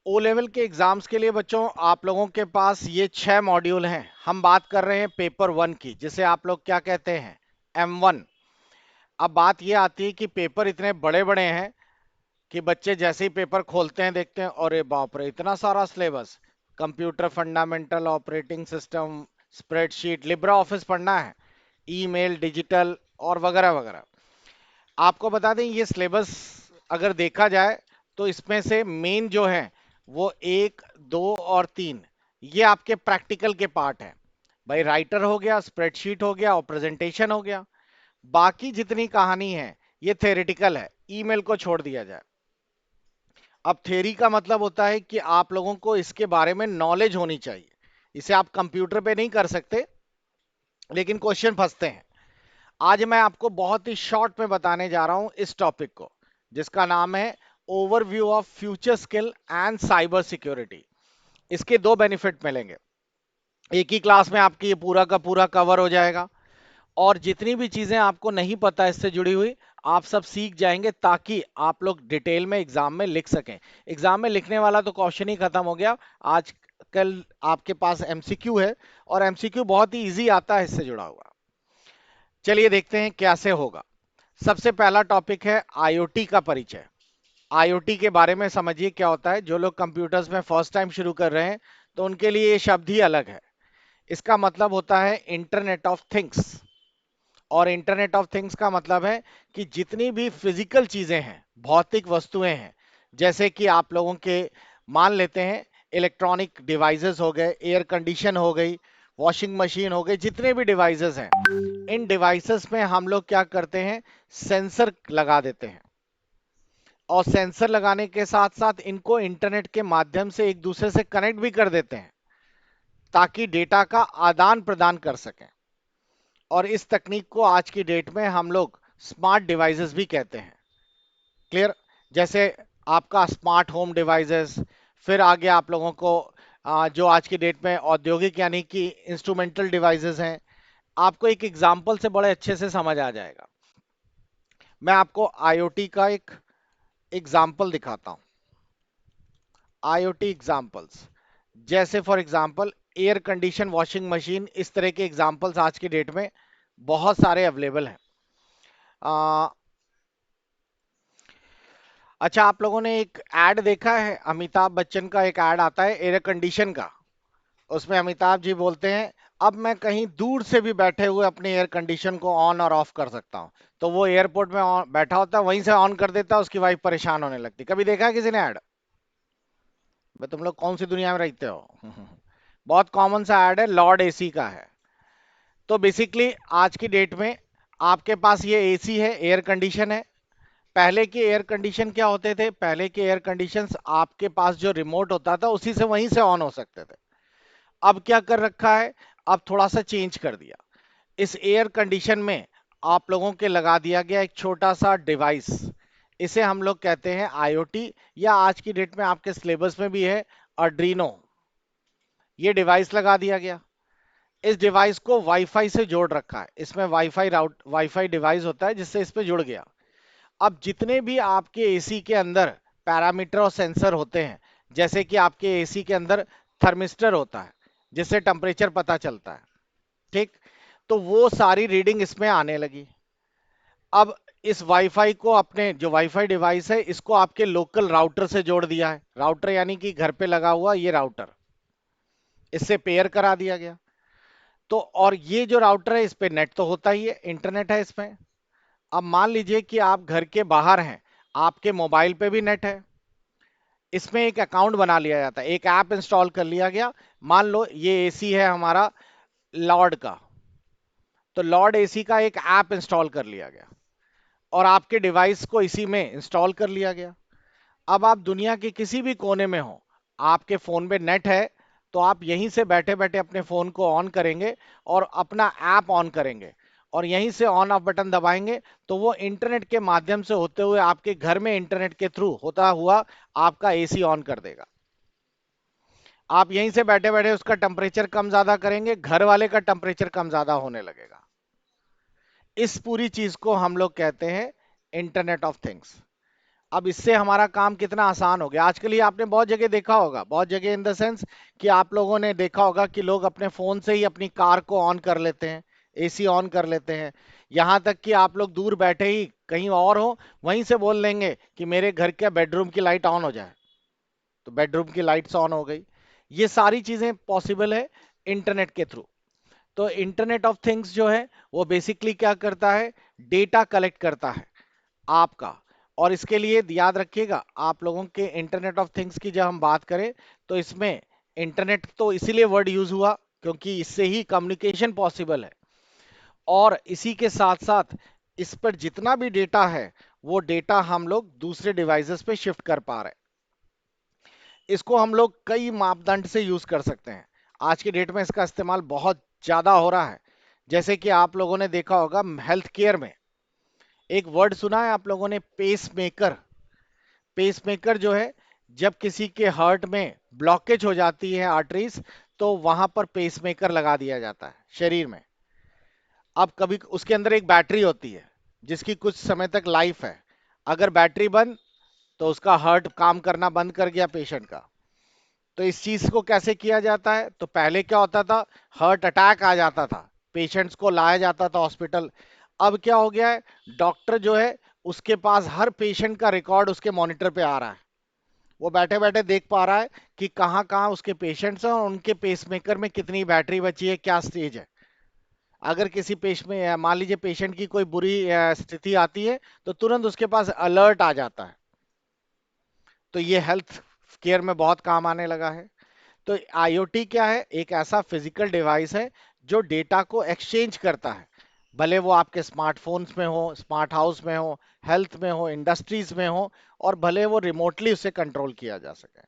O level के exams के लिए बच्चों आप लोगों के पास ये 6 मॉड्यूल हैं। हम बात कर रहे हैं पेपर 1 की, जिसे आप लोग क्या कहते हैं, M1। अब बात ये आती है कि पेपर इतने बड़े बड़े हैं कि बच्चे जैसे ही पेपर खोलते हैं देखते हैं अरे बाप रे इतना सारा syllabus. Computer fundamental, operating system, spreadsheet, Libra office पढ़ना है, ईमेल, डिजिटल और वगैरह वगैरह। आपको बता दें ये सिलेबस अगर देखा जाए तो इसमें से मेन जो है वो 1, 2 और 3 ये आपके प्रैक्टिकल के पार्ट है। भाई राइटर हो गया, स्प्रेडशीट हो गया और प्रेजेंटेशन हो गया। बाकी जितनी कहानी है ये थेरेटिकल है, ईमेल को छोड़ दिया जाए। अब थ्योरी का मतलब होता है कि आप लोगों को इसके बारे में नॉलेज होनी चाहिए। इसे आप कंप्यूटर पे नहीं कर सकते, लेकिन क्वेश्चन फंसते हैं। आज मैं आपको बहुत ही शॉर्ट में बताने जा रहा हूं इस टॉपिक को, जिसका नाम है overview of future skill and cyber security. इसके दो बेनिफिट मिलेंगे, एक ही क्लास में आपकी ये पूरा का पूरा कवर हो जाएगा और जितनी भी चीजें आपको नहीं पता इससे जुड़ी हुई आप सब सीख जाएंगे, ताकि आप लोग डिटेल में एग्जाम में लिख सकें। एग्जाम में लिखने वाला तो क्वेश्चन ही खत्म हो गया। आज कल आपके पास एमसीक्यू है और एमसीक्यू बहुत ही इजी आता है इससे जुड़ा हुआ। चलिए देखते हैं कैसे होगा। सबसे पहला टॉपिक है आईओटी का परिचय। आईओटी के बारे में समझिए क्या होता है। जो लोग कंप्यूटर्स में फर्स्ट टाइम शुरू कर रहे हैं तो उनके लिए ये शब्द ही अलग है। इसका मतलब होता है इंटरनेट ऑफ थिंग्स। और इंटरनेट ऑफ थिंग्स का मतलब है कि जितनी भी फिजिकल चीजें हैं, भौतिक वस्तुएं हैं, जैसे कि आप लोगों के मान लेते हैं इलेक्ट्रॉनिक डिवाइसेस हो गए, एयर कंडीशन हो गई, वॉशिंग मशीन हो गई, जितने भी डिवाइसेस हैं, इन डिवाइसेस में हम लोग क्या करते हैं, सेंसर लगा देते हैं। और सेंसर लगाने के साथ साथ इनको इंटरनेट के माध्यम से एक दूसरे से कनेक्ट भी कर देते हैं, ताकि डेटा का आदान प्रदान कर सकें। और इस तकनीक को आज की डेट में हम लोग स्मार्ट डिवाइसेस भी कहते हैं। क्लियर? जैसे आपका स्मार्ट होम डिवाइसेस, फिर आगे आप लोगों को जो आज की डेट में औद्योगिक यानी कि इंस्ट्रूमेंटल डिवाइसेस हैं। आपको एक एग्जांपल से बड़े अच्छे से समझ आ जाएगा। मैं आपको आईओटी का एक एग्जांपल दिखाता हूं। आईओटी एग्जांपल्स, जैसे for example air condition, washing machine, इस तरह के एग्जांपल्स आज की डेट में बहुत सारे अवेलेबल हैं। अच्छा, आप लोगों ने एक एड देखा है, अमिताभ बच्चन का एक एड आता है एयर कंडीशन का। उसमें अमिताभ जी बोलते हैं अब मैं कहीं दूर से भी बैठे हुए अपने एयर कंडीशन को ऑन और ऑफ कर सकता हूं। तो वो एयरपोर्ट में बैठा होता है, वहीं से ऑन कर देता है, उसकी वाइफ परेशान होने लगती। कभी देखा है किसी ने ऐड? भाई तुम लोग कौन सी दुनिया में रहते हो? बहुत कॉमन सा ऐड है, लॉर्ड एसी का है। तो बेसिकली आज की डेट में आपके पास ये एसी है, एयर कंडीशन है। पहले के एयर कंडीशन क्या होते थे? पहले के एयर कंडीशंस आपके पास जो रिमोट होता था उसी से वहीं से ऑन हो सकते थे। अब क्या कर रखा है, अब थोड़ा सा चेंज कर दिया। इस एयर कंडीशन में आप लोगों के लगा दिया गया एक छोटा सा डिवाइस। इसे हम लोग कहते हैं आईओटी, या आज की डेट में आपके सिलेबस में भी है अर्ड्रीनो। ये डिवाइस लगा दिया गया। इस डिवाइस को वाईफाई से जोड़ रखा है। इसमें वाईफाई डिवाइस होता है जिससे इस पे जुड़ गया। अब जितने भी आपके एसी के अंदर पैरामीटर और सेंसर होते हैं, जैसे कि आपके एसी के अंदर थर्मिस्टर होता है जिससे टेम्परेचर पता चलता है, ठीक? तो वो सारी रीडिंग इसमें आने लगी। अब इस वाईफाई को, अपने जो वाईफाई डिवाइस है, इसको आपके लोकल राउटर से जोड़ दिया है। राउटर यानी कि घर पे लगा हुआ ये राउटर, इससे पेयर करा दिया गया। तो और ये जो राउटर है इस पे नेट तो होता ही है, इंटरनेट है इसमें। अब मान लीजिए कि आप घर के बाहर हैं, आपके मोबाइल पे भी नेट है। इसमें एक अकाउंट बना लिया जाता है, एक ऐप इंस्टॉल कर लिया गया। मान लो ये एसी है हमारा लॉर्ड का, तो लॉर्ड एसी का एक ऐप इंस्टॉल कर लिया गया और आपके डिवाइस को इसी में इंस्टॉल कर लिया गया। अब आप दुनिया के किसी भी कोने में हो, आपके फोन पे नेट है, तो आप यहीं से बैठे बैठे अपने फोन को ऑन करेंगे और अपना ऐप ऑन करेंगे और यहीं से ऑन ऑफ बटन दबाएंगे, तो वो इंटरनेट के माध्यम से होते हुए आपके घर में इंटरनेट के थ्रू होता हुआ आपका एसी ऑन कर देगा। आप यहीं से बैठे बैठे उसका टेम्परेचर कम ज्यादा करेंगे, घर वाले का टेम्परेचर कम ज्यादा होने लगेगा। इस पूरी चीज को हम लोग कहते हैं इंटरनेट ऑफ थिंग्स। अब इससे हमारा काम कितना आसान हो गया। आजकल ये आपने बहुत जगह देखा होगा, बहुत जगह इन द सेंस कि आप लोगों ने देखा होगा कि लोग अपने फोन से ही अपनी कार को ऑन कर लेते हैं, एसी ऑन कर लेते हैं। यहाँ तक कि आप लोग दूर बैठे ही कहीं और हो, वहीं से बोल लेंगे कि मेरे घर के बेडरूम की लाइट ऑन हो जाए, तो बेडरूम की लाइट्स ऑन हो गई। ये सारी चीजें पॉसिबल है इंटरनेट के थ्रू। तो इंटरनेट ऑफ थिंग्स जो है वो बेसिकली क्या करता है, डेटा कलेक्ट करता है आपका। और इसके लिए याद रखिएगा, आप लोगों के इंटरनेट ऑफ थिंग्स की जब हम बात करें, तो इसमें इंटरनेट तो इसीलिए वर्ड यूज हुआ क्योंकि इससे ही कम्युनिकेशन पॉसिबल है। और इसी के साथ साथ इस पर जितना भी डेटा है, वो डेटा हम लोग दूसरे डिवाइसेस पे शिफ्ट कर पा रहे हैं। इसको हम लोग कई मापदंड से यूज कर सकते हैं। आज की डेट में इसका इस्तेमाल बहुत ज्यादा हो रहा है। जैसे कि आप लोगों ने देखा होगा हेल्थ केयर में एक वर्ड सुना है आप लोगों ने, पेस मेकर। पेस मेकर जो है, जब किसी के हार्ट में ब्लॉकेज हो जाती है आर्टरीज, तो वहां पर पेस मेकर लगा दिया जाता है शरीर में। अब कभी उसके अंदर एक बैटरी होती है जिसकी कुछ समय तक लाइफ है। अगर बैटरी बंद, तो उसका हार्ट काम करना बंद कर गया पेशेंट का। तो इस चीज को कैसे किया जाता है, तो पहले क्या होता था, हार्ट अटैक आ जाता था, पेशेंट्स को लाया जाता था हॉस्पिटल। अब क्या हो गया है, डॉक्टर जो है उसके पास हर पेशेंट का रिकॉर्ड उसके मॉनिटर पे आ रहा है। वो बैठे बैठे देख पा रहा है कि कहाँ कहाँ उसके पेशेंट्स हैं और उनके पेसमेकर में कितनी बैटरी बची है, क्या स्टेज है। अगर किसी पेश में मान लीजिए पेशेंट की कोई बुरी स्थिति आती है, तो तुरंत उसके पास अलर्ट आ जाता है। तो ये हेल्थ केयर में बहुत काम आने लगा है। तो आईओटी क्या है, एक ऐसा फिजिकल डिवाइस है जो डेटा को एक्सचेंज करता है। भले वो आपके स्मार्टफोन्स में हो, स्मार्ट हाउस में हो, हेल्थ में हो, इंडस्ट्रीज में हो, और भले वो रिमोटली उससे कंट्रोल किया जा सके।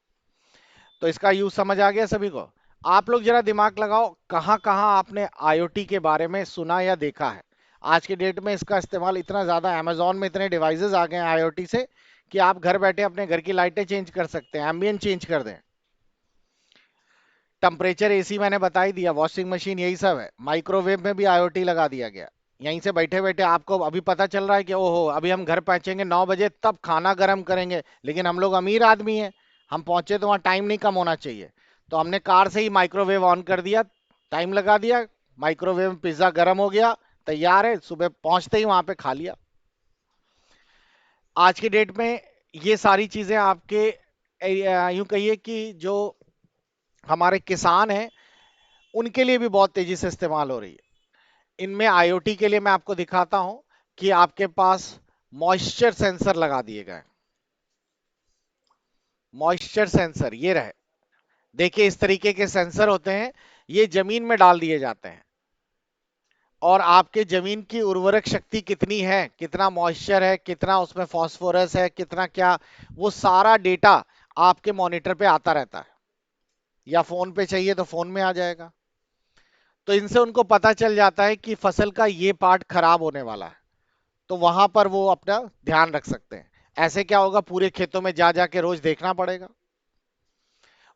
तो इसका यूज समझ आ गया सभी को। आप लोग जरा दिमाग लगाओ, कहाँ कहाँ आपने आईओटी के बारे में सुना या देखा है। आज के डेट में इसका इस्तेमाल इतना ज्यादा, अमेजोन में इतने डिवाइसेस आ गए हैं आईओटी से कि आप घर बैठे अपने घर की लाइटें चेंज कर सकते हैं, एम्बियंट चेंज कर दें। टेम्परेचर एसी मैंने बता ही दिया, वॉशिंग मशीन, यही सब है। माइक्रोवेव में भी आईओटी लगा दिया गया। यहीं से बैठे बैठे आपको अभी पता चल रहा है कि ओहो अभी हम घर पहुंचेंगे 9 बजे, तब खाना गर्म करेंगे। लेकिन हम लोग अमीर आदमी हैं, हम पहुंचे तो वहां टाइम नहीं कम होना चाहिए, तो हमने कार से ही माइक्रोवेव ऑन कर दिया, टाइम लगा दिया, माइक्रोवेव में पिज्जा गर्म हो गया, तैयार है, सुबह पहुंचते ही वहां पे खा लिया। आज की डेट में ये सारी चीजें आपके यूं कहिए कि जो हमारे किसान हैं उनके लिए भी बहुत तेजी से इस्तेमाल हो रही है। इनमें आईओटी के लिए मैं आपको दिखाता हूं कि आपके पास मॉइस्चर सेंसर लगा दिए गए। मॉइस्चर सेंसर ये रहे, देखिए इस तरीके के सेंसर होते हैं, ये जमीन में डाल दिए जाते हैं और आपके जमीन की उर्वरक शक्ति कितनी है, कितना मॉइस्चर है, कितना उसमें फास्फोरस है, कितना क्या, वो सारा डेटा आपके मॉनिटर पे आता रहता है, या फोन पे चाहिए तो फोन में आ जाएगा। तो इनसे उनको पता चल जाता है कि फसल का ये पार्ट खराब होने वाला है, तो वहां पर वो अपना ध्यान रख सकते हैं। ऐसे क्या होगा, पूरे खेतों में जा जाके रोज देखना पड़ेगा।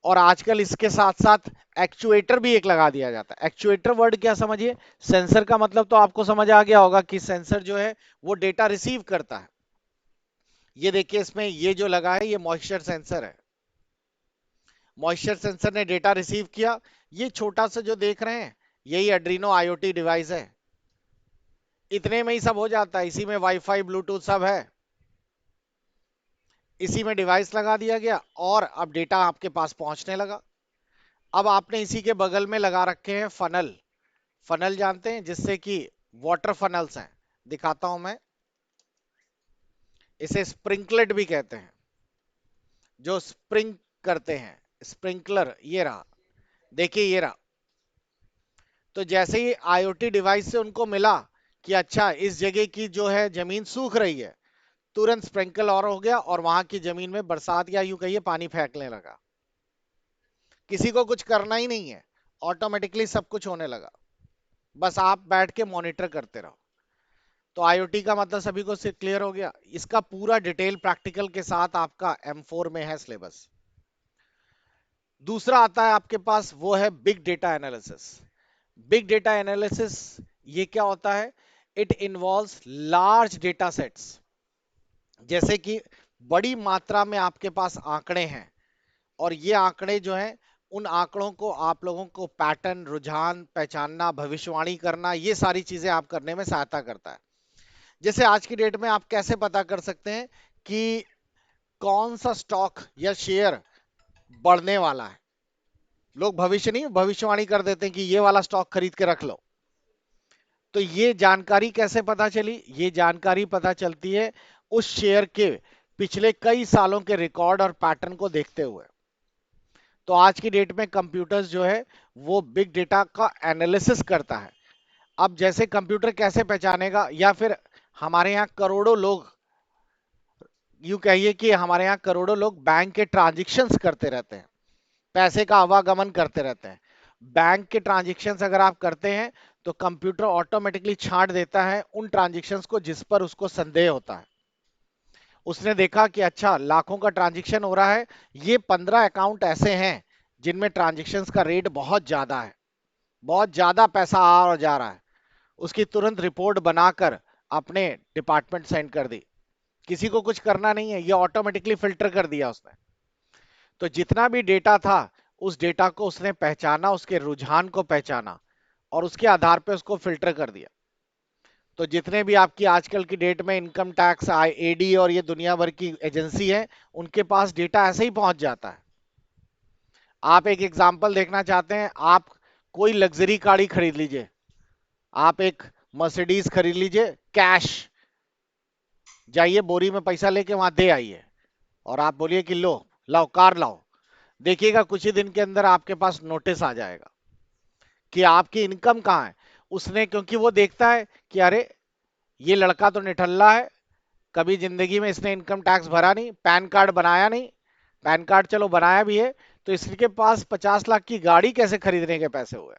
और आजकल इसके साथ साथ एक्चुएटर भी एक लगा दिया जाता है। एक्चुएटर वर्ड क्या समझिए, सेंसर का मतलब तो आपको समझ आ गया होगा कि सेंसर जो है वो डेटा रिसीव करता है। ये देखिए इसमें ये जो लगा है ये मॉइस्चर सेंसर है। मॉइस्चर सेंसर ने डेटा रिसीव किया। ये छोटा सा जो देख रहे हैं, यही एड्रीनो आईओटी डिवाइस है। इतने में ही सब हो जाता है, इसी में वाईफाई ब्लूटूथ सब है, इसी में डिवाइस लगा दिया गया और अब डेटा आपके पास पहुंचने लगा। अब आपने इसी के बगल में लगा रखे हैं फनल। फनल जानते हैं, जिससे कि वाटर फनल्स हैं, दिखाता हूं मैं, इसे स्प्रिंकलेट भी कहते हैं, जो स्प्रिंग करते हैं, स्प्रिंकलर। ये रहा, देखिए ये रहा। तो जैसे ही आईओटी डिवाइस से उनको मिला कि अच्छा इस जगह की जो है जमीन सूख रही है, तुरंत स्प्रिंकल और हो गया और वहां की जमीन में बरसात या यूं कहिए पानी फेंकने लगा। किसी को कुछ करना ही नहीं है, ऑटोमेटिकली सब कुछ होने लगा, बस आप बैठ के मॉनिटर करते रहो। तो आईओटी का मतलब सभी को क्लियर हो गया। इसका पूरा डिटेल प्रैक्टिकल के साथ आपका M4 में है सिलेबस। दूसरा आता है आपके पास, वो है big data analysis. Big data analysis ये क्या होता है, it involves large data sets, जैसे कि बड़ी मात्रा में आपके पास आंकड़े हैं, और ये आंकड़े जो हैं, उन आंकड़ों को आप लोगों को पैटर्न, रुझान पहचानना, भविष्यवाणी करना, ये सारी चीजें आप करने में सहायता करता है। जैसे आज की डेट में आप कैसे पता कर सकते हैं कि कौन सा स्टॉक या शेयर बढ़ने वाला है? लोग भविष्य नहीं, भविष्यवाणी कर देते हैं कि ये वाला स्टॉक खरीद के रख लो। तो ये जानकारी कैसे पता चली? ये जानकारी पता चलती है उस शेयर के पिछले कई सालों के रिकॉर्ड और पैटर्न को देखते हुए। तो आज की डेट में कंप्यूटर्स जो है वो बिग डेटा का एनालिसिस करता है। अब जैसे कंप्यूटर कैसे पहचानेगा, या फिर हमारे यहाँ करोड़ों लोग, यूं कहिए कि हमारे यहाँ करोड़ों लोग बैंक के ट्रांजेक्शन्स करते रहते हैं, पैसे का आवागमन करते रहते हैं। बैंक के ट्रांजेक्शन्स अगर आप करते हैं तो कंप्यूटर ऑटोमेटिकली छांट देता है उन ट्रांजेक्शन्स को जिस पर उसको संदेह होता है। उसने देखा कि अच्छा लाखों का ट्रांजेक्शन हो रहा है, ये 15 अकाउंट ऐसे हैं जिनमें ट्रांजेक्शन्स का रेट बहुत ज्यादा है, बहुत ज्यादा पैसा आ और जा रहा है। उसकी तुरंत रिपोर्ट बनाकर अपने डिपार्टमेंट सेंड कर दी। किसी को कुछ करना नहीं है, ये ऑटोमेटिकली फिल्टर कर दिया उसने। तो जितना भी डेटा था, उस डेटा को उसने पहचाना, उसके रुझान को पहचाना, और उसके आधार पे उसको फिल्टर कर दिया। तो जितने भी आपकी आजकल की डेट में इनकम टैक्स, एडी और ये दुनिया भर की एजेंसी है, उनके पास डेटा ऐसे ही पहुंच जाता है। आप एक एग्जांपल देखना चाहते हैं, आप कोई लग्जरी गाड़ी खरीद लीजिए, आप एक मर्सिडीज खरीद लीजिए, कैश जाइए बोरी में पैसा लेके वहां दे आइए, और आप बोलिए कि लो लाओ कार लाओ। देखिएगा कुछ ही दिन के अंदर आपके पास नोटिस आ जाएगा कि आपकी इनकम कहाँ है। उसने, क्योंकि वो देखता है कि अरे ये लड़का तो निठल्ला है, कभी जिंदगी में इसने इनकम टैक्स भरा नहीं, पैन कार्ड बनाया नहीं, पैन कार्ड चलो बनाया भी है, तो इसके पास 50 लाख की गाड़ी कैसे खरीदने के पैसे हुए?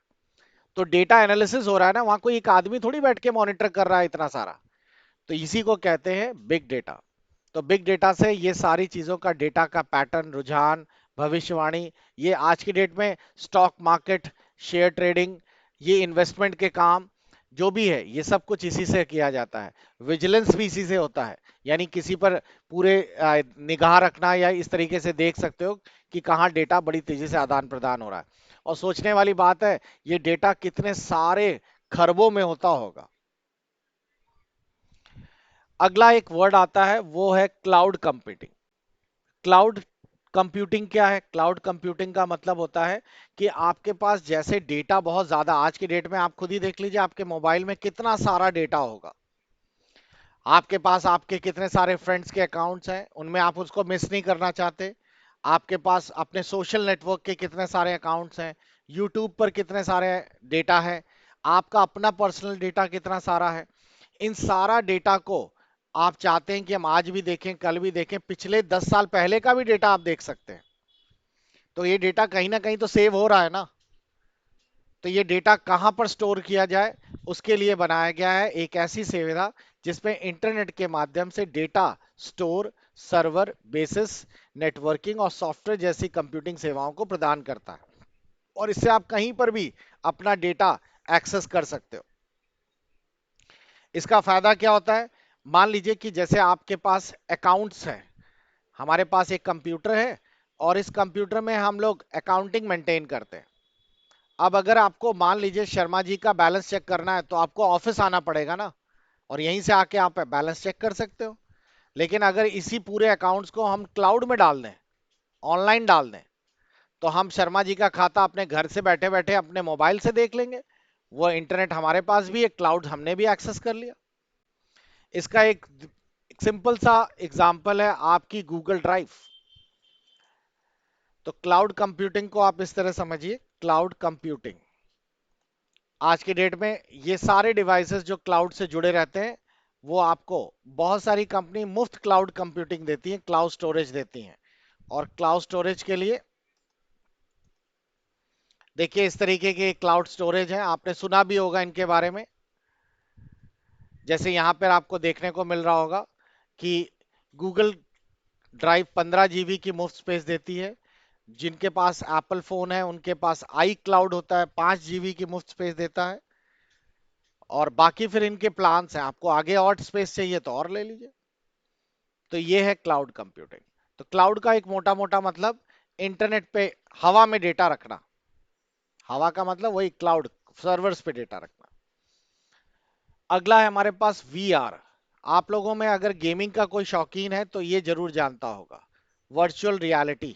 तो डेटा एनालिसिस हो रहा है ना, वहां कोई एक आदमी थोड़ी बैठ के मॉनिटर कर रहा है इतना सारा। तो इसी को कहते हैं बिग डेटा। तो बिग डेटा से ये सारी चीजों का, डेटा का पैटर्न, रुझान, भविष्यवाणी, ये आज की डेट में स्टॉक मार्केट, शेयर ट्रेडिंग, ये इन्वेस्टमेंट के काम जो भी है, ये सब कुछ इसी से किया जाता है। विजिलेंस भी इसी से होता है, यानी किसी पर पूरे निगाह रखना, या इस तरीके से देख सकते हो कि कहाँ डेटा बड़ी तेजी से आदान प्रदान हो रहा है। और सोचने वाली बात है, ये डेटा कितने सारे खरबों में होता होगा। अगला एक वर्ड आता है, वो है क्लाउड कंप्यूटिंग। क्लाउड कंप्यूटिंग क्या है? क्लाउड कंप्यूटिंग का मतलब होता है कि आपके पास जैसे डेटा बहुत ज्यादा, आज की डेट में आप खुद ही देख लीजिए आपके मोबाइल में कितना सारा डेटा होगा। आपके पास आपके कितने सारे फ्रेंड्स के अकाउंट्स हैं, उनमें आप उसको मिस नहीं करना चाहते। आपके पास अपने सोशल नेटवर्क के कितने सारे अकाउंट्स हैं, यूट्यूब पर कितने सारे डेटा है, आपका अपना पर्सनल डेटा कितना सारा है। इन सारा डेटा को आप चाहते हैं कि हम आज भी देखें, कल भी देखें, पिछले 10 साल पहले का भी डेटा आप देख सकते हैं। तो ये डेटा कहीं ना कहीं तो सेव हो रहा है ना। तो ये डेटा कहां पर स्टोर किया जाए, उसके लिए बनाया गया है एक ऐसी सुविधा जिसमें इंटरनेट के माध्यम से data store, server, basis, networking और सॉफ्टवेयर जैसी कंप्यूटिंग सेवाओं को प्रदान करता है। और इससे आप कहीं पर भी अपना डेटा एक्सेस कर सकते हो। इसका फायदा क्या होता है? मान लीजिए कि जैसे आपके पास अकाउंट्स हैं, हमारे पास एक कंप्यूटर है, और इस कंप्यूटर में हम लोग अकाउंटिंग मेंटेन करते हैं। अब अगर आपको मान लीजिए शर्मा जी का बैलेंस चेक करना है, तो आपको ऑफिस आना पड़ेगा ना, और यहीं से आके आप बैलेंस चेक कर सकते हो। लेकिन अगर इसी पूरे अकाउंट्स को हम क्लाउड में डाल दें, ऑनलाइन डाल दें, तो हम शर्मा जी का खाता अपने घर से बैठे बैठे अपने मोबाइल से देख लेंगे। वो इंटरनेट हमारे पास भी है, क्लाउड हमने भी एक्सेस कर लिया। इसका एक सिंपल सा एग्जांपल है आपकी गूगल ड्राइव। तो क्लाउड कंप्यूटिंग को आप इस तरह समझिए, क्लाउड कंप्यूटिंग आज की डेट में ये सारे डिवाइसेस जो क्लाउड से जुड़े रहते हैं, वो आपको बहुत सारी कंपनी मुफ्त क्लाउड कंप्यूटिंग देती है, क्लाउड स्टोरेज देती हैं। और क्लाउड स्टोरेज के लिए देखिए इस तरीके के क्लाउड स्टोरेज हैं, आपने सुना भी होगा इनके बारे में। जैसे यहां पर आपको देखने को मिल रहा होगा कि गूगल ड्राइव 15 GB की मुफ्त स्पेस देती है। जिनके पास एप्पल फोन है उनके पास आई क्लाउड होता है, 5 GB की मुफ्त स्पेस देता है। और बाकी फिर इनके प्लान्स हैं, आपको आगे और स्पेस चाहिए तो और ले लीजिए। तो ये है क्लाउड कंप्यूटिंग। तो क्लाउड का एक मोटा मोटा मतलब इंटरनेट पे हवा में डेटा रखना। हवा का मतलब वही क्लाउड, सर्वर्स पे डेटा रखना। अगला है हमारे पास वीआर। आप लोगों में अगर गेमिंग का कोई शौकीन है तो ये जरूर जानता होगा, वर्चुअल रियलिटी।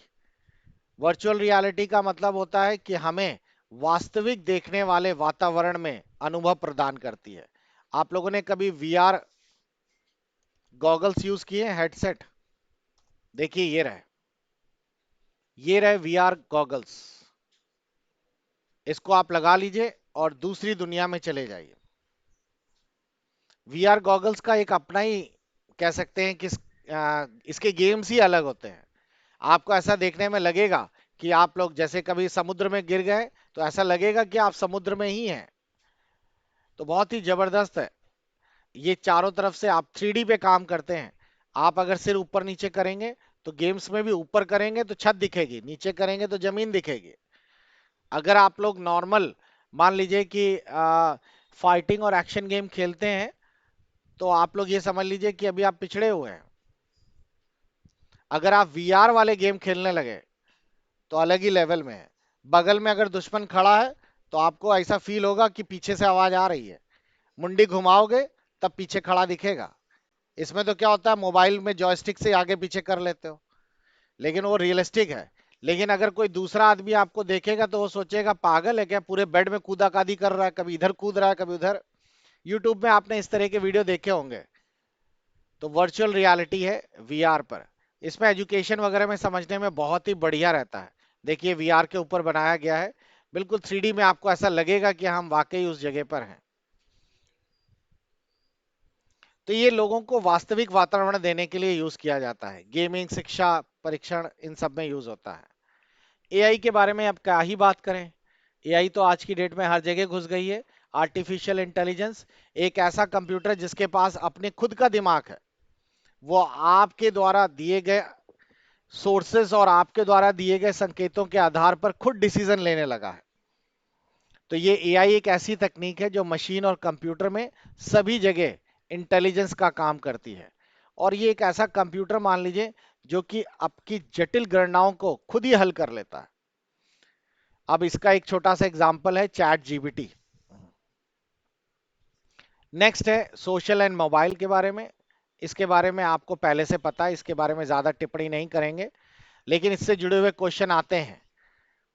वर्चुअल रियलिटी का मतलब होता है कि हमें वास्तविक देखने वाले वातावरण में अनुभव प्रदान करती है। आप लोगों ने कभी वीआर गॉगल्स यूज किए, हेडसेट? देखिए ये रहे वीआर गॉगल्स। इसको आप लगा लीजिए और दूसरी दुनिया में चले जाइए। वीआर गॉगल्स का एक अपना ही कह सकते हैं कि इसके गेम्स ही अलग होते हैं। आपको ऐसा देखने में लगेगा कि आप लोग जैसे कभी समुद्र में गिर गए, तो ऐसा लगेगा कि आप समुद्र में ही हैं। तो बहुत ही जबरदस्त है। ये चारों तरफ से आप 3D पे काम करते हैं। आप अगर सिर ऊपर नीचे करेंगे तो गेम्स में भी ऊपर करेंगे तो छत दिखेगी, नीचे करेंगे तो जमीन दिखेगी। अगर आप लोग नॉर्मल मान लीजिए कि फाइटिंग और एक्शन गेम खेलते हैं, तो आप लोग ये समझ लीजिए कि अभी आप पिछड़े हुए हैं। अगर आप वीआर वाले गेम खेलने लगे तो अलग ही लेवल में है। बगल में अगर दुश्मन खड़ा है तो आपको ऐसा फील होगा कि पीछे से आवाज आ रही है। मुंडी घुमाओगे तब पीछे खड़ा दिखेगा। इसमें तो क्या होता है, मोबाइल में जॉयस्टिक से आगे पीछे कर लेते हो, लेकिन वो रियलिस्टिक है। लेकिन अगर कोई दूसरा आदमी आपको देखेगा तो वो सोचेगा पागल है क्या, पूरे बेड में कूदा कादी कर रहा है, कभी इधर कूद रहा है कभी उधर। यूट्यूब में आपने इस तरह के वीडियो देखे होंगे। तो वर्चुअल रियलिटी है वीआर पर। इसमें एजुकेशन वगैरह में समझने में बहुत ही बढ़िया रहता है। देखिए वीआर के ऊपर बनाया गया है, बिल्कुल 3D में आपको ऐसा लगेगा कि हम वाकई उस जगह पर हैं। तो ये लोगों को वास्तविक वातावरण देने के लिए यूज किया जाता है। गेमिंग, शिक्षा, परीक्षण, इन सब में यूज होता है। एआई के बारे में अब क्या ही बात करें। एआई तो आज की डेट में हर जगह घुस गई है। आर्टिफिशियल इंटेलिजेंस एक ऐसा कंप्यूटर जिसके पास अपने खुद का दिमाग है। वो आपके द्वारा दिए गए सोर्सेस और आपके द्वारा दिए गए संकेतों के आधार पर खुद डिसीजन लेने लगा है। तो ये एआई एक ऐसी तकनीक है जो मशीन और कंप्यूटर में सभी जगह इंटेलिजेंस का काम करती है। और ये एक ऐसा कंप्यूटर मान लीजिए जो कि आपकी जटिल गणनाओं को खुद ही हल कर लेता है। अब इसका एक छोटा सा एग्जांपल है चैट जीपीटी। नेक्स्ट है सोशल एंड मोबाइल के बारे में। इसके बारे में आपको पहले से पता है, इसके बारे में ज्यादा टिप्पणी नहीं करेंगे, लेकिन इससे जुड़े हुए क्वेश्चन आते हैं।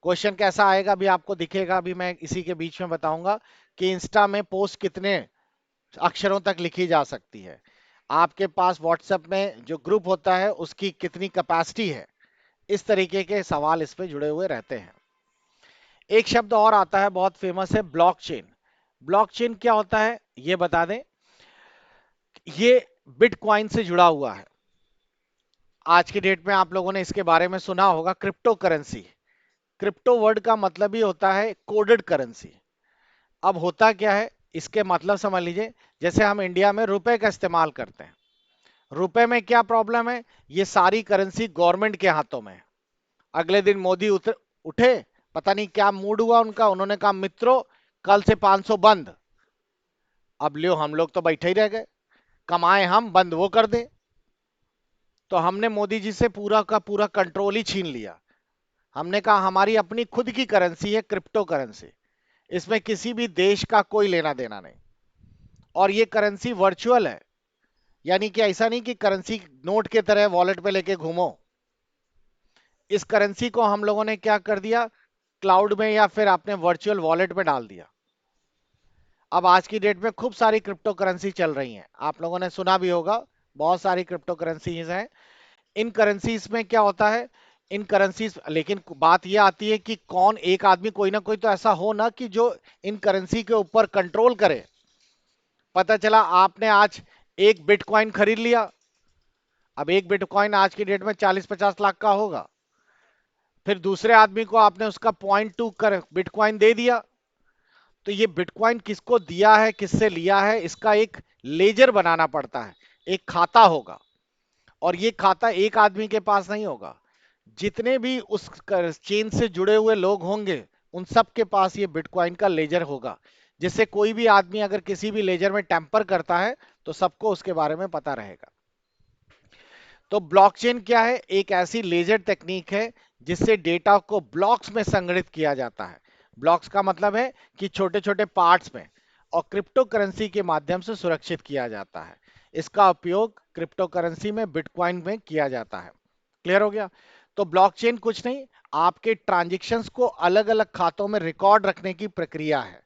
क्वेश्चन कैसा आएगा अभी आपको दिखेगा, अभी मैं इसी के बीच में बताऊंगा कि इंस्टा में पोस्ट कितने अक्षरों तक लिखी जा सकती है। आपके पास व्हाट्सएप में जो ग्रुप होता है उसकी कितनी कैपेसिटी है। इस तरीके के सवाल इस पे जुड़े हुए रहते हैं। एक शब्द और आता है बहुत फेमस है, ब्लॉकचेन। ब्लॉकचेन क्या होता है ये बता दें। ये बिटकॉइन से जुड़ा हुआ है। आज की डेट में आप लोगों ने इसके बारे में सुना होगा, क्रिप्टो करेंसी। क्रिप्टो वर्ड का मतलब ही होता है कोडेड करेंसी। अब होता क्या है, इसके मतलब समझ लीजिए, जैसे हम इंडिया में रुपए का इस्तेमाल करते हैं। रुपए में क्या प्रॉब्लम है, ये सारी करेंसी गवर्नमेंट के हाथों में है। अगले दिन मोदी उठे, पता नहीं क्या मूड हुआ उनका, उन्होंने कहा मित्रों कल से 500 बंद। अब लियो हम लोग तो बैठे ही रह गए, कमाए हम, बंद वो कर दे। तो हमने मोदी जी से पूरा का पूरा कंट्रोल ही छीन लिया। हमने कहा हमारी अपनी खुद की करेंसी है क्रिप्टो करेंसी, इसमें किसी भी देश का कोई लेना देना नहीं। और ये करेंसी वर्चुअल है, यानी कि ऐसा नहीं कि करेंसी नोट के तरह वॉलेट पे लेके घूमो। इस करेंसी को हम लोगों ने क्या कर दिया, क्लाउड में या फिर अपने वर्चुअल वॉलेट में डाल दिया। अब आज की डेट में खूब सारी क्रिप्टो करेंसी चल रही हैं, आप लोगों ने सुना भी होगा, बहुत सारी क्रिप्टो करेंसीज हैं। इन करेंसीज में क्या होता है, इन करेंसीज, लेकिन बात यह आती है कि कौन एक आदमी, कोई ना कोई तो ऐसा हो ना कि जो इन करेंसी के ऊपर कंट्रोल करे। पता चला आपने आज एक बिटकॉइन खरीद लिया, अब एक बिटकॉइन आज की डेट में 40-50 लाख का होगा। फिर दूसरे आदमी को आपने उसका 0.2 कर बिटकॉइन दे दिया, तो ये बिटकॉइन किसको दिया है, किससे लिया है, इसका एक लेजर बनाना पड़ता है, एक खाता होगा। और ये खाता एक आदमी के पास नहीं होगा, जितने भी उस चेन से जुड़े हुए लोग होंगे उन सब के पास ये बिटकॉइन का लेजर होगा, जिससे कोई भी आदमी अगर किसी भी लेजर में टेम्पर करता है तो सबको उसके बारे में पता रहेगा। तो ब्लॉकचेन क्या है? एक ऐसी लेजर टेक्निक है जिससे डेटा को ब्लॉक्स में संग्रहित किया जाता है। ब्लॉक्स का मतलब है कि छोटे छोटे पार्ट्स में, और क्रिप्टो करेंसी के माध्यम से सुरक्षित किया जाता है। इसका उपयोग क्रिप्टो करेंसी में, बिटकॉइन में किया जाता है। क्लियर हो गया? तो ब्लॉकचेन कुछ नहीं, आपके ट्रांजैक्शंस को अलग अलग खातों में रिकॉर्ड रखने की प्रक्रिया है।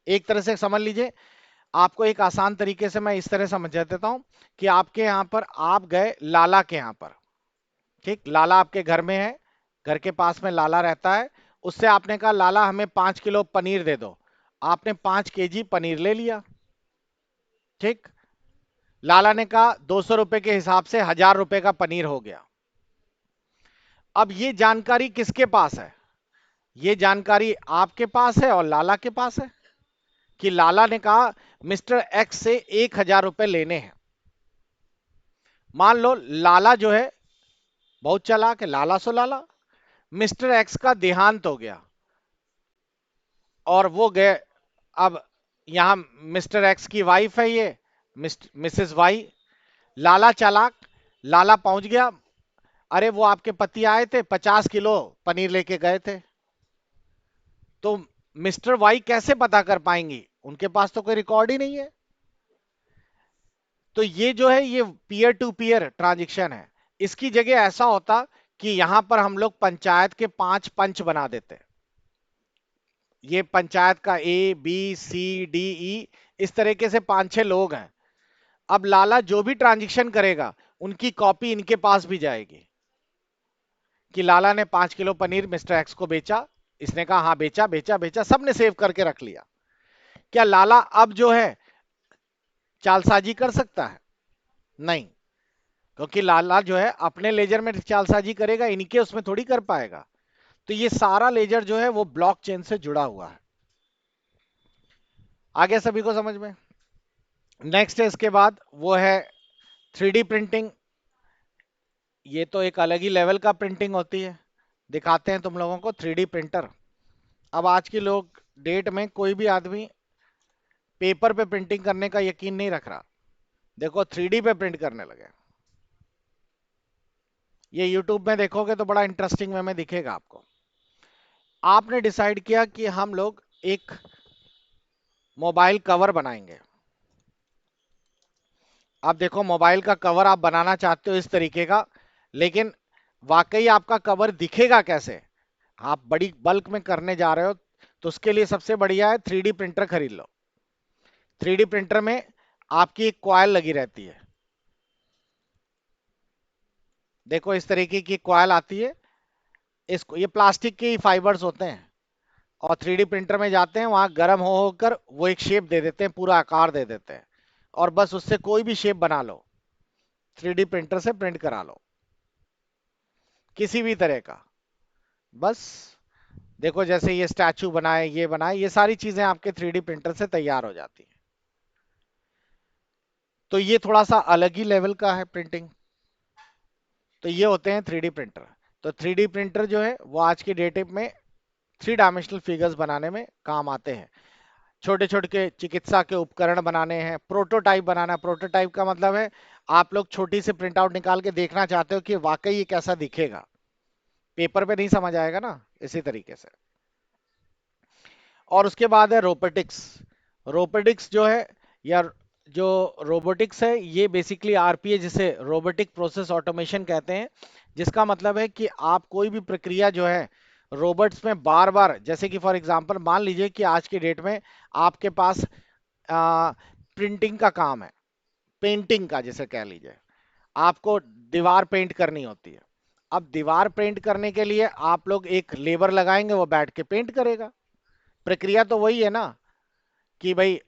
एक तरह से समझ लीजिए, आपको एक आसान तरीके से मैं इस तरह समझा देता हूं कि आपके यहां पर आप गए लाला के यहां पर, ठीक, लाला आपके घर में है, घर के पास में लाला रहता है। उससे आपने कहा लाला हमें 5 किलो पनीर दे दो, आपने 5 केजी पनीर ले लिया, ठीक। लाला ने कहा 200 रुपए के हिसाब से 1000 रुपए का पनीर हो गया। अब ये जानकारी किसके पास है? ये जानकारी आपके पास है और लाला के पास है, कि लाला ने कहा मिस्टर एक्स से 1000 रुपए लेने हैं। मान लो लाला जो है बहुत चालाक है, लाला सो लाला, मिस्टर एक्स का देहांत हो गया और वो गए। अब यहां मिस्टर एक्स की वाइफ है ये, मिसेस वाई। लाला चालाक, लाला पहुंच गया, अरे वो आपके पति आए थे, 50 किलो पनीर लेके गए थे। तो मिस्टर वाई कैसे पता कर पाएंगी? उनके पास तो कोई रिकॉर्ड ही नहीं है। तो ये जो है ये पीयर टू पीयर ट्रांजेक्शन है। इसकी जगह ऐसा होता कि यहां पर हम लोग पंचायत के 5 पंच बना देते। ये पंचायत का A B C D E, इस तरीके से 5 6 लोग हैं। अब लाला जो भी ट्रांजेक्शन करेगा उनकी कॉपी इनके पास भी जाएगी, कि लाला ने 5 किलो पनीर मिस्टर एक्स को बेचा। इसने कहा हाँ बेचा बेचा बेचा, सबने सेव करके रख लिया। क्या लाला अब जो है चालसाजी कर सकता है? नहीं, क्योंकि लाला जो है अपने लेजर में चालसाजी करेगा, इनके उसमें थोड़ी कर पाएगा। तो ये सारा लेजर जो है वो ब्लॉकचेन से जुड़ा हुआ है। आगे सभी को समझ में? नेक्स्ट है इसके बाद वो है 3D प्रिंटिंग। ये तो एक अलग ही लेवल का प्रिंटिंग होती है। दिखाते हैं तुम लोगों को 3D प्रिंटर। अब आज के लोग डेट में कोई भी आदमी पेपर पे प्रिंटिंग करने का यकीन नहीं रख रहा। देखो 3D पे प्रिंट करने लगे। ये यूट्यूब में देखोगे तो बड़ा इंटरेस्टिंग वे में दिखेगा आपको। आपने डिसाइड किया कि हम लोग एक मोबाइल कवर बनाएंगे। अब देखो मोबाइल का कवर आप बनाना चाहते हो इस तरीके का, लेकिन वाकई आपका कवर दिखेगा कैसे? आप बड़ी बल्क में करने जा रहे हो, तो उसके लिए सबसे बढ़िया है 3D प्रिंटर खरीद लो। 3D प्रिंटर में आपकी एक कॉइल लगी रहती है। देखो इस तरीके की कॉइल आती है। इसको, ये प्लास्टिक के फाइबर्स होते हैं, और 3D प्रिंटर में जाते हैं, वहां गर्म हो होकर वो एक शेप दे देते हैं, पूरा आकार दे देते हैं, और बस उससे कोई भी शेप बना लो, 3D प्रिंटर से प्रिंट करा लो किसी भी तरह का। बस देखो जैसे ये स्टैचू बनाए, ये बनाए, ये सारी चीजें आपके 3D प्रिंटर से तैयार हो जाती हैं। तो ये थोड़ा सा अलग ही लेवल का है प्रिंटिंग। तो ये होते हैं 3D प्रिंटर। तो 3D प्रिंटर जो है वो आज की डेट में 3 डायमेंशनल फिगर्स बनाने में काम आते हैं। छोटे छोटे के चिकित्सा के उपकरण बनाने हैं, प्रोटोटाइप बनाना। प्रोटोटाइप का मतलब है आप लोग छोटी सी प्रिंट आउट निकाल के देखना चाहते हो कि वाकई ये कैसा दिखेगा, पेपर पे नहीं समझ आएगा ना, इसी तरीके से। और उसके बाद है रोबोटिक्स। रोबोटिक्स जो है, या जो रोबोटिक्स है, ये बेसिकली आरपीए, जिसे रोबोटिक प्रोसेस ऑटोमेशन कहते हैं, जिसका मतलब है कि आप कोई भी प्रक्रिया जो है रोबोट्स में बार बार, जैसे कि फॉर एग्जांपल मान लीजिए कि आज की डेट में आपके पास प्रिंटिंग का काम है, पेंटिंग का जैसे कह लीजिए, आपको दीवार पेंट करनी होती है। अब दीवार पेंट करने के लिए आप लोग एक लेबर लगाएंगे, वो बैठ के पेंट करेगा। प्रक्रिया तो वही है ना, कि भाई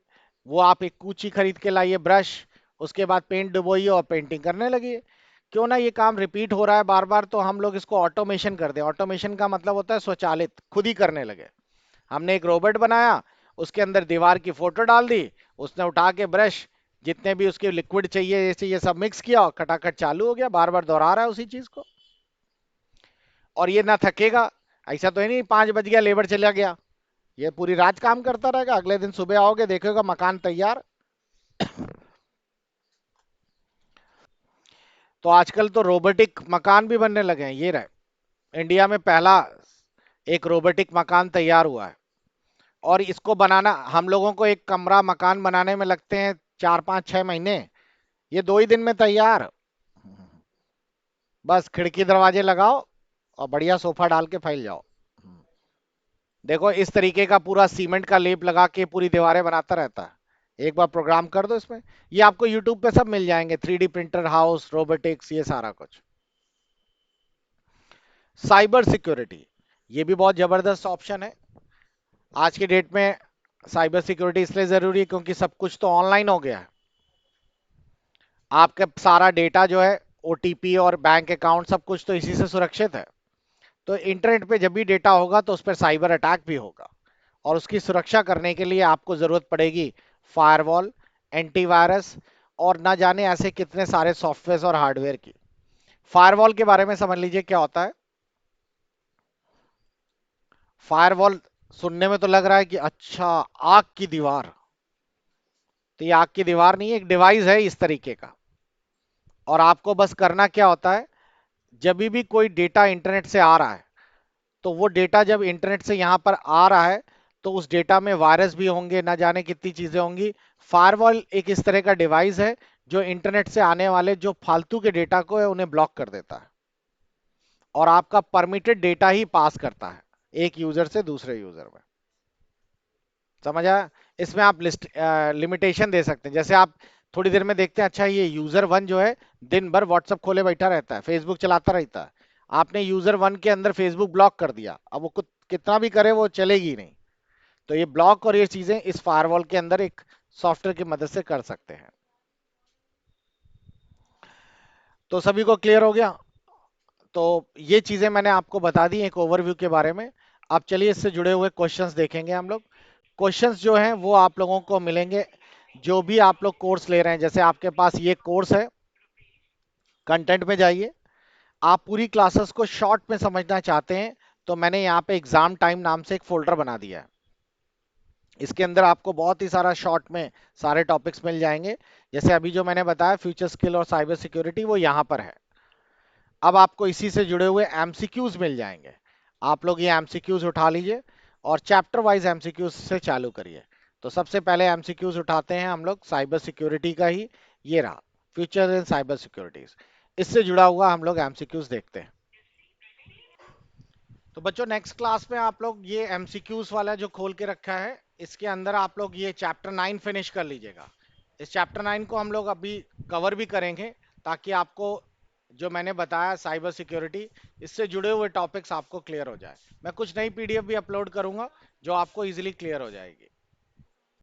वो आप एक कूची खरीद के लाइए, ब्रश, उसके बाद पेंट डुबोइए और पेंटिंग करने लगिए। क्यों ना ये काम रिपीट हो रहा है बार बार, तो हम लोग इसको ऑटोमेशन कर दें। ऑटोमेशन का मतलब होता है स्वचालित, खुद ही करने लगे। हमने एक रोबोट बनाया, उसके अंदर दीवार की फोटो डाल दी, उसने उठा के ब्रश, जितने भी उसके लिक्विड चाहिए जैसे ये सब मिक्स किया, और खटाखट चालू हो गया, बार बार दोहरा रहा है उसी चीज को। और ये ना थकेगा। ऐसा तो है नहीं 5 बज गया लेबर चला गया, ये पूरी रात काम करता रहेगा, अगले दिन सुबह आओगे देखोगे मकान तैयार। तो आजकल तो रोबोटिक मकान भी बनने लगे हैं। ये रहे, इंडिया में पहला एक रोबोटिक मकान तैयार हुआ है। और इसको बनाना हम लोगों को, एक कमरा मकान बनाने में लगते हैं 4 5 6 महीने, ये 2 ही दिन में तैयार। बस खिड़की दरवाजे लगाओ और बढ़िया सोफा डाल के फैल जाओ। देखो इस तरीके का पूरा सीमेंट का लेप लगा के पूरी दीवारें बनाता रहता है। एक बार प्रोग्राम कर दो इसमें, ये आपको यूट्यूब पे सब मिल जाएंगे, 3D प्रिंटर हाउस, रोबोटिक्स, ये सारा कुछ। साइबर सिक्योरिटी, ये भी बहुत जबरदस्त ऑप्शन है आज की डेट में। साइबर सिक्योरिटी इसलिए जरूरी है क्योंकि सब कुछ तो ऑनलाइन हो गया है। आपका सारा डेटा जो है, ओटीपी और बैंक अकाउंट, सब कुछ तो इसी से सुरक्षित है। तो इंटरनेट पे जब भी डेटा होगा तो उस पर साइबर अटैक भी होगा, और उसकी सुरक्षा करने के लिए आपको जरूरत पड़ेगी फायरवॉल, एंटीवायरस, और ना जाने ऐसे कितने सारे सॉफ्टवेयर और हार्डवेयर की। फायरवॉल के बारे में समझ लीजिए क्या होता है। फायरवॉल सुनने में तो लग रहा है कि अच्छा, आग की दीवार। तो ये आग की दीवार नहीं है, एक डिवाइस है इस तरीके का। और आपको बस करना क्या होता है, जब भी कोई डेटा इंटरनेट से आ रहा है, तो वो डेटा जब इंटरनेट से यहाँ पर आ रहा है, तो उस डेटा में वायरस भी होंगे, ना जाने कितनी चीजें होंगी। फायरवॉल एक इस तरह का डिवाइस है जो इंटरनेट से आने वाले जो फालतू के डेटा को है उन्हें ब्लॉक कर देता है, और आपका परमिटेड डेटा ही पास करता है एक यूजर से दूसरे यूजर में। समझ आया? इसमें आप लिस्ट लिमिटेशन दे सकते हैं। जैसे आप थोड़ी देर में देखते हैं, अच्छा ये यूजर वन जो है दिन भर व्हाट्सअप खोले बैठा रहता है, फेसबुक चलाता रहता है, आपने यूजर वन के अंदर फेसबुक ब्लॉक कर दिया, अब वो कुछ कितना भी करे वो चलेगी नहीं। तो ये ब्लॉक और ये चीजें इस फायरवॉल के अंदर एक सॉफ्टवेयर की मदद से कर सकते हैं। तो सभी को क्लियर हो गया? तो ये चीजें मैंने आपको बता दी एक ओवरव्यू के बारे में। अब चलिए इससे जुड़े हुए क्वेश्चंस देखेंगे हम लोग। क्वेश्चंस जो हैं वो आप लोगों को मिलेंगे जो भी आप लोग कोर्स ले रहे हैं। जैसे आपके पास ये कोर्स है, कंटेंट में जाइए, आप पूरी क्लासेस को शॉर्ट में समझना चाहते हैं, तो मैंने यहाँ पे एग्जाम टाइम नाम से एक फोल्डर बना दिया है। इसके अंदर आपको बहुत ही सारा शॉर्ट में सारे टॉपिक्स मिल जाएंगे। जैसे अभी जो मैंने बताया फ्यूचर स्किल और साइबर सिक्योरिटी, वो यहाँ पर है। अब आपको इसी से जुड़े हुए एमसीक्यूज मिल जाएंगे, आप लोग ये एमसीक्यूज उठा लीजिए और चैप्टर वाइज एमसीक्यूज से चालू करिए। तो सबसे पहले एमसीक्यूज उठाते हैं हम लोग साइबर सिक्योरिटी का ही, ये रहा, फ्यूचर इन साइबर सिक्योरिटीज। इससे जुड़ा हुआ हम लोग एमसीक्यूज देखते हैं। तो बच्चों नेक्स्ट क्लास में आप लोग ये एमसीक्यूज वाला जो खोल के रखा है, इसके अंदर आप लोग ये चैप्टर 9 फिनिश कर लीजिएगा। इस चैप्टर 9 को हम लोग अभी कवर भी करेंगे, ताकि आपको जो मैंने बताया साइबर सिक्योरिटी, इससे जुड़े हुए टॉपिक्स आपको क्लियर हो जाए। मैं कुछ नई पीडीएफ भी अपलोड करूंगा जो आपको इजीली क्लियर हो जाएगी।